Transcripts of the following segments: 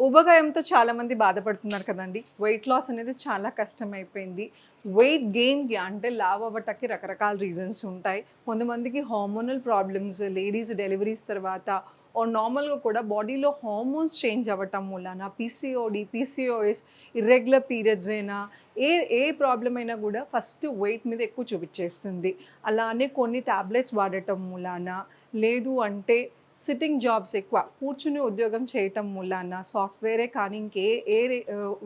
ఊబకాయంతో చాలామంది బాధపడుతున్నారు కదండి. వెయిట్ లాస్ అనేది చాలా కష్టమైపోయింది. వెయిట్ గెయిన్‌కి అంటే లావు అవ్వటానికి రకరకాల రీజన్స్ ఉంటాయి. కొంతమందికి హార్మోనల్ ప్రాబ్లమ్స్, లేడీస్ డెలివరీస్ తర్వాత నార్మల్‌గా కూడా బాడీలో హార్మోన్స్ చేంజ్ అవ్వటం మూలాన పీసీఓడీ, పీసీఓఎస్, ఇర్రెగ్యులర్ పీరియడ్స్ అయినా ఏ ఏ ప్రాబ్లమ్ అయినా కూడా ఫస్ట్ వెయిట్ మీద ఎక్కువ చూపించేస్తుంది. అలానే కొన్ని టాబ్లెట్స్ వాడటం మూలాన, లేదు అంటే సిట్టింగ్ జాబ్స్ ఎక్కువ కూర్చుని ఉద్యోగం చేయటం మూలాన సాఫ్ట్వేరే కానీ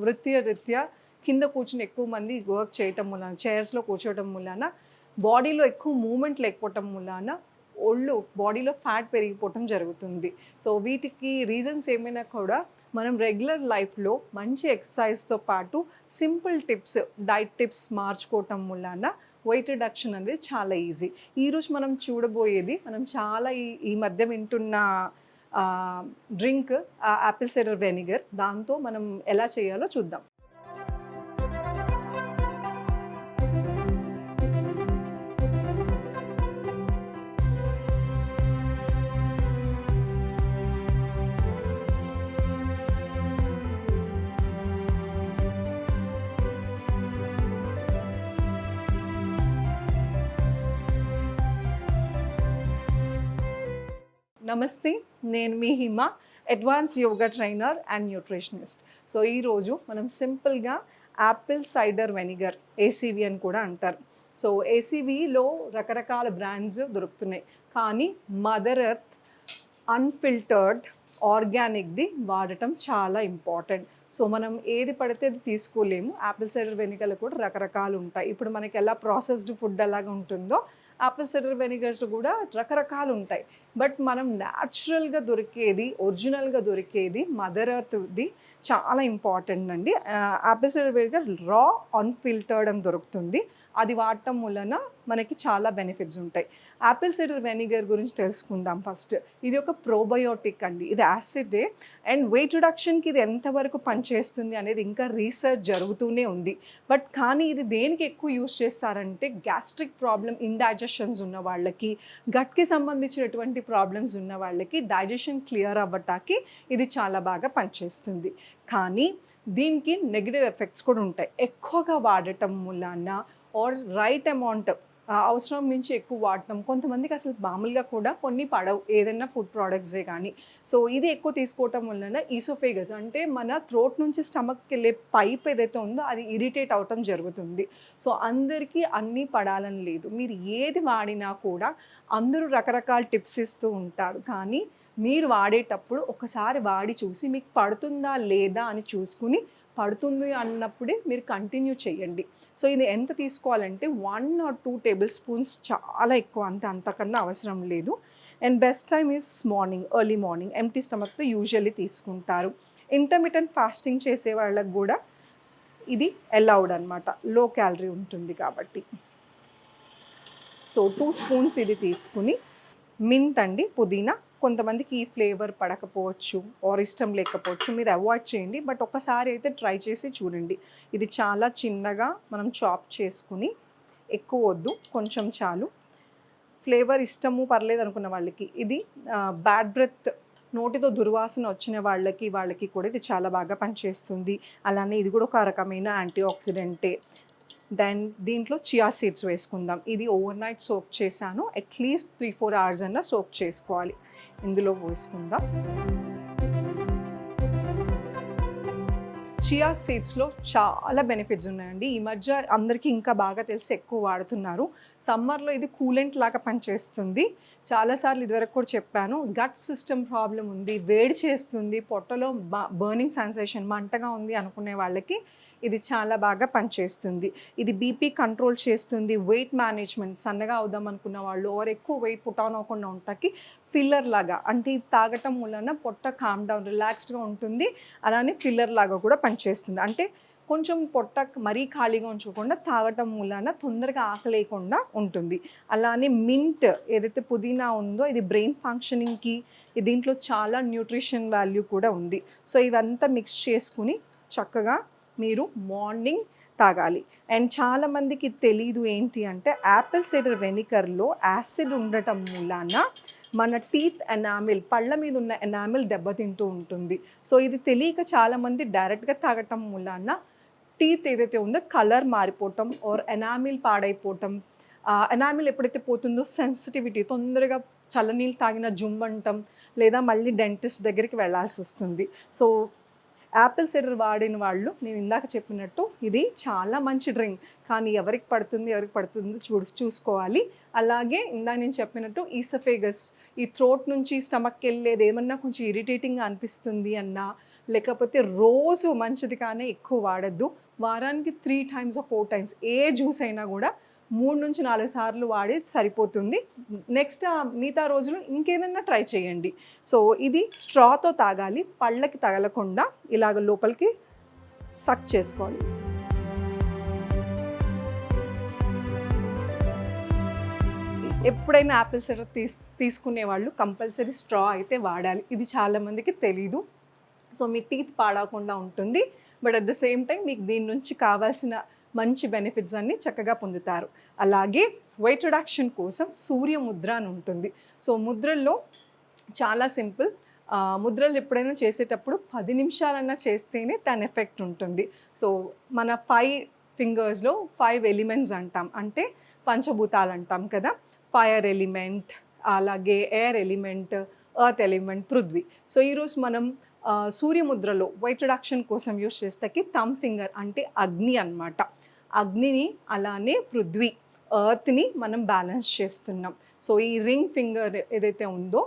వృత్తిరీత్యా కింద కూర్చుని ఎక్కువ మంది వర్క్ చేయటం మూలాన చైర్స్లో కూర్చోవటం మూలాన బాడీలో ఎక్కువ మూమెంట్ లేకపోవటం మూలాన బాడీలో ఫ్యాట్ పెరిగిపోవటం జరుగుతుంది. సో వీటికి రీజన్స్ ఏమైనా కూడా మనం రెగ్యులర్ లైఫ్లో మంచి ఎక్సర్సైజ్తో పాటు సింపుల్ టిప్స్, డైట్ టిప్స్ మార్చుకోవటం మూలాన వెయిట్ రిడక్షన్ అనేది చాలా ఈజీ. ఈరోజు మనం చూడబోయేది మనం చాలా ఈ మధ్య వింటున్న డ్రింక్ యాపిల్ సైడర్ వెనిగర్. దాంతో మనం ఎలా చేయాలో చూద్దాం. నమస్తే, నేను మీ Hima, advance yoga trainer and nutritionist. So ఈరోజు మనం సింపుల్గా యాపిల్ సైడర్ వెనిగర్, ఏసీవీ అని కూడా అంటారు. సో ఏసీవీలో రకరకాల బ్రాండ్స్ దొరుకుతున్నాయి, కానీ మదర్ ఎర్త్ అన్ఫిల్టర్డ్ ఆర్గానిక్ది వాడటం చాలా ఇంపార్టెంట్. సో మనం ఏది పడితే అది తీసుకోలేము. యాపిల్ సైడర్ వెనిగర్లు కూడా రకరకాలు ఉంటాయి. ఇప్పుడు మనకి ఎలా ప్రాసెస్డ్ ఫుడ్ అలాగా ఉంటుందో యాపిల్ సైడర్ వెనిగర్స్ కూడా రకరకాలు ఉంటాయి. బట్ మనం న్యాచురల్గా దొరికేది, ఒరిజినల్గా దొరికేది మదర్ ఎర్త్ది చాలా ఇంపార్టెంట్ అండి. యాపిల్ సైడర్ వెనిగర్ రా అన్ఫిల్టర్డ్ అని దొరుకుతుంది. అది వాడటం వలన మనకి చాలా బెనిఫిట్స్ ఉంటాయి. యాపిల్ సైడర్ వెనిగర్ గురించి తెలుసుకుందాం ఫస్ట్. ఇది ఒక ప్రోబయోటిక్ అండి. ఇది యాసిడే అండ్ వెయిట్ రిడక్షన్కి ఇది ఎంతవరకు పనిచేస్తుంది అనేది ఇంకా రీసెర్చ్ జరుగుతూనే ఉంది. బట్ కానీ ఇది దేనికి ఎక్కువ యూజ్ చేస్తారంటే గ్యాస్ట్రిక్ ప్రాబ్లం, ఇండైజెషన్స్ ఉన్న వాళ్ళకి, గట్కి సంబంధించినటువంటి ప్రాబ్లమ్స్ ఉన్న వాళ్ళకి డైజెషన్ క్లియర్ అవ్వటానికి ఇది చాలా బాగా పనిచేస్తుంది. కానీ దీనికి నెగిటివ్ ఎఫెక్ట్స్ కూడా ఉంటాయి. ఎక్కువగా వాడటం మూలాన ఆర్ రైట్ అమౌంట్, అవసరం మించి ఎక్కువ వాడటం, కొంతమందికి అసలు మామూలుగా కూడా కొన్ని పడవు ఏదైనా ఫుడ్ ప్రోడక్ట్సే కానీ. సో ఇది ఎక్కువ తీసుకోవటం వలన ఈసోఫేగస్ అంటే మన థ్రోట్ నుంచి స్టమక్కి వెళ్ళే పైప్ ఏదైతే ఉందో అది ఇరిటేట్ అవటం జరుగుతుంది. సో అందరికీ అన్నీ పడాలని లేదు. మీరు ఏది వాడినా కూడా అందరూ రకరకాల టిప్స్ ఇస్తూ ఉంటారు, కానీ మీరు వాడేటప్పుడు ఒకసారి వాడి చూసి మీకు పడుతుందా లేదా అని చూసుకుని పడుతుంది అన్నప్పుడే మీరు కంటిన్యూ చేయండి. సో ఇది ఎంత తీసుకోవాలంటే 1 or 2 tablespoons, చాలా ఎక్కువ, అంతకన్నా అవసరం లేదు. And best time is morning, early morning empty స్టమక్తో యూజువల్లీ తీసుకుంటారు. ఇంటర్మిటెంట్ ఫాస్టింగ్ చేసే వాళ్ళకి కూడా ఇది అలౌడ్ అనమాట, లో క్యాలరీ ఉంటుంది కాబట్టి. సో 2 spoons ఇది తీసుకుని, మింట్ అండి, పుదీనా, కొంతమందికి ఈ ఫ్లేవర్ పడకపోవచ్చు ఆర్ ఇష్టం లేకపోవచ్చు, మీరు అవాయిడ్ చేయండి. బట్ ఒకసారి అయితే ట్రై చేసి చూడండి. ఇది చాలా చిన్నగా మనం చాప్ చేసుకుని, ఎక్కువ వద్దు, కొంచెం చాలు. ఫ్లేవర్ ఇష్టము పర్లేదు అనుకున్న వాళ్ళకి, ఇది బ్యాడ్ బ్రెత్, నోటితో దుర్వాసన వచ్చిన వాళ్ళకి కూడా ఇది చాలా బాగా పనిచేస్తుంది. అలానే ఇది కూడా ఒక రకమైన యాంటీ ఆక్సిడెంటే. దెన్ దీంట్లో చియా సీడ్స్ వేసుకుందాం. ఇది ఓవర్ నైట్ సోక్ చేశాను. అట్లీస్ట్ 3-4 hours అన్నా సోక్ చేసుకోవాలి. ఇందులో వేసుకుందాం. చియా సీడ్స్లో చాలా బెనిఫిట్స్ ఉన్నాయండి. ఈ మధ్య అందరికీ ఇంకా బాగా తెలిసి ఎక్కువ వాడుతున్నారు. సమ్మర్లో ఇది కూలెంట్ లాగా పనిచేస్తుంది. చాలాసార్లు ఇదివరకు కూడా చెప్పాను. గట్ సిస్టమ్ ప్రాబ్లం ఉంది, వేడి చేస్తుంది, పొట్టలో బర్నింగ్ సెన్సేషన్, మంటగా ఉంది అనుకునే వాళ్ళకి ఇది చాలా బాగా పనిచేస్తుంది. ఇది బీపీ కంట్రోల్ చేస్తుంది, వెయిట్ మేనేజ్మెంట్, సన్నగా అవుదాం అనుకున్న వాళ్ళు ఆర్ ఎక్కువ వెయిట్ పుట్ ఆన్ అవ్వకుండా ఉండటానికి ఫిల్లర్ లాగా, అంటే ఇది తాగటం వలన పొట్ట కామ్ డౌన్, రిలాక్స్డ్గా ఉంటుంది. అలానే ఫిల్లర్ లాగా కూడా పనిచేస్తుంది. అంటే కొంచెం పొట్ట మరీ ఖాళీగా ఉంచకుండా తాగటం మూలాన తొందరగా ఆకలేయకుండా ఉంటుంది. అలానే మింట్ ఏదైతే పుదీనా ఉందో ఇది బ్రెయిన్ ఫంక్షనింగ్కి, దీంట్లో చాలా న్యూట్రిషన్ వాల్యూ కూడా ఉంది. సో ఇవంతా మిక్స్ చేసుకుని చక్కగా మీరు మార్నింగ్ తాగాలి. అండ్ చాలామందికి తెలీదు ఏంటి అంటే యాపిల్ సైడర్ వెనిగర్లో యాసిడ్ ఉండటం మూలాన మన టీత్ ఎనామిల్, పళ్ళ మీద ఉన్న ఎనామిల్ దెబ్బతింటూ ఉంటుంది. సో ఇది తెలియక చాలామంది డైరెక్ట్గా తాగటం మూలాన టీత్ ఏదైతే ఉందో కలర్ మారిపోవటం ఆర్ ఎనామిల్ పాడైపోవటం. ఎనామిల్ ఎప్పుడైతే పోతుందో సెన్సిటివిటీ, తొందరగా చల్లనీళ్ళు తాగిన జుమ్మంటం, లేదా మళ్ళీ డెంటిస్ట్ దగ్గరికి వెళ్ళాల్సి వస్తుంది. సో యాపిల్ సైడర్ వాడిన వాళ్ళు, నేను ఇందాక చెప్పినట్టు ఇది చాలా మంచి డ్రింక్, కానీ ఎవరికి పడుతుందో చూసుకోవాలి. అలాగే ఇందాక నేను చెప్పినట్టు ఈసోఫేగస్, ఈ థ్రోట్ నుంచి స్టమక్కి వెళ్ళేది ఏమన్నా కొంచెం ఇరిటేటింగ్గా అనిపిస్తుంది అన్నా, లేకపోతే రోజు మంచిది కానీ ఎక్కువ వాడద్దు. వారానికి 3 times or 4 times A juice అయినా కూడా 3 నుంచి 4 సార్లు వాడి సరిపోతుంది. నెక్స్ట్ మిగతా రోజులు ఇంకేదైనా ట్రై చేయండి. సో ఇది స్ట్రాతో తాగాలి, పళ్ళకి తగలకుండా ఇలాగ లోపలికి సక్ చేసుకోవాలి. ఎప్పుడైనా యాపిల్ సైడర్ తీసుకునే వాళ్ళు కంపల్సరీ స్ట్రా అయితే వాడాలి. ఇది చాలామందికి తెలీదు. సో మీ టీత్ పాడకుండా ఉంటుంది, but at the same time మీకు దీని నుంచి కావాల్సిన మంచి బెనిఫిట్స్ అన్నీ చక్కగా పొందుతారు. అలాగే వెయిట్ రిడక్షన్ కోసం సూర్యముద్ర అని ఉంటుంది. సో ముద్రల్లో చాలా సింపుల్. ముద్రలు ఎప్పుడైనా చేసేటప్పుడు 10 నిమిషాలన్నా చేస్తేనే దాని ఎఫెక్ట్ ఉంటుంది. సో మన 5 ఫింగర్స్లో 5 ఎలిమెంట్స్ అంటాం, అంటే పంచభూతాలు అంటాం కదా. ఫైర్ ఎలిమెంట్, అలాగే air element, earth element, Prithvi. So ఈరోజు మనం సూర్యముద్రలో వెయిట్ రిడక్షన్ కోసం యూస్ చేస్తే థమ్ ఫింగర్ అంటే అగ్ని అన్నమాట. అగ్నిని అలానే పృథ్వీ, ఎర్త్ని మనం బ్యాలెన్స్ చేస్తున్నాం. సో ఈ రింగ్ ఫింగర్ ఏదైతే ఉందో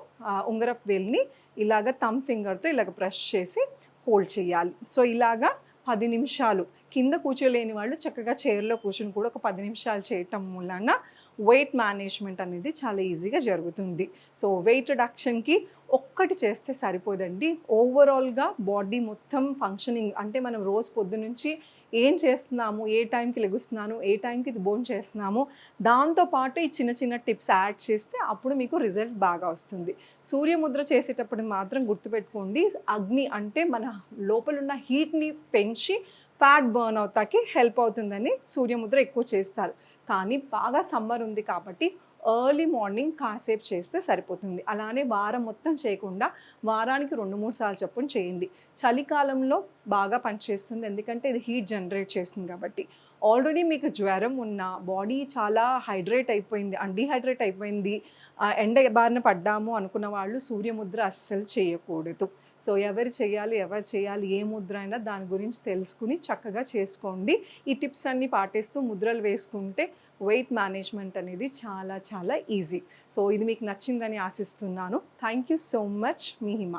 ఉంగరపు వేలుని ఇలాగ థమ్ ఫింగర్తో ఇలాగ ప్రెస్ చేసి హోల్డ్ చేయాలి. సో ఇలాగా 10 నిమిషాలు, కింద కూర్చోలేని వాళ్ళు చక్కగా చైర్లో కూర్చొని కూడా ఒక 10 నిమిషాలు చేయటం వలన వెయిట్ మేనేజ్మెంట్ అనేది చాలా ఈజీగా జరుగుతుంది. సో వెయిట్ రిడక్షన్కి ఒక్కటి చేస్తే సరిపోదండి. ఓవరాల్గా బాడీ మొత్తం ఫంక్షనింగ్, అంటే మనం రోజు పొద్దు నుంచి ఏం చేస్తున్నాము, ఏ టైంకి లెగుస్తున్నాను, ఏ టైంకి భోజనం చేస్తున్నాము, దాంతోపాటు ఈ చిన్న చిన్న టిప్స్ యాడ్ చేస్తే అప్పుడు మీకు రిజల్ట్ బాగా వస్తుంది. సూర్యముద్ర చేసేటప్పుడు మాత్రం గుర్తుపెట్టుకోండి, అగ్ని అంటే మన లోపల ఉన్న హీట్ని పెంచి ఫ్యాట్ బర్న్ అవుతాకి హెల్ప్ అవుతుందని సూర్యముద్ర ఎక్కువ చేస్తారు. కానీ బాగా సమ్మర్ ఉంది కాబట్టి ఎర్లీ మార్నింగ్ కాసేపు చేస్తే సరిపోతుంది. అలానే వారం మొత్తం చేయకుండా వారానికి 2-3 సార్లు చొప్పున చేయండి. చలికాలంలో బాగా పనిచేస్తుంది, ఎందుకంటే ఇది హీట్ జనరేట్ చేస్తుంది కాబట్టి. ఆల్రెడీ మీకు జ్వరం ఉన్న, బాడీ చాలా డీహైడ్రేట్ అయిపోయింది, ఎండ బారిన పడ్డాము అనుకున్న వాళ్ళు సూర్యముద్ర అస్సలు చేయకూడదు. సో ఎవరు చేయాలి, ఏ ముద్ర అయినా దాని గురించి తెలుసుకుని చక్కగా చేసుకోండి. ఈ టిప్స్ అన్నీ పాటిస్తూ ముద్రలు వేసుకుంటే వెయిట్ మేనేజ్మెంట్ అనేది చాలా చాలా ఈజీ. సో ఇది మీకు నచ్చిందని ఆశిస్తున్నాను. Thank you so much. Me Hima.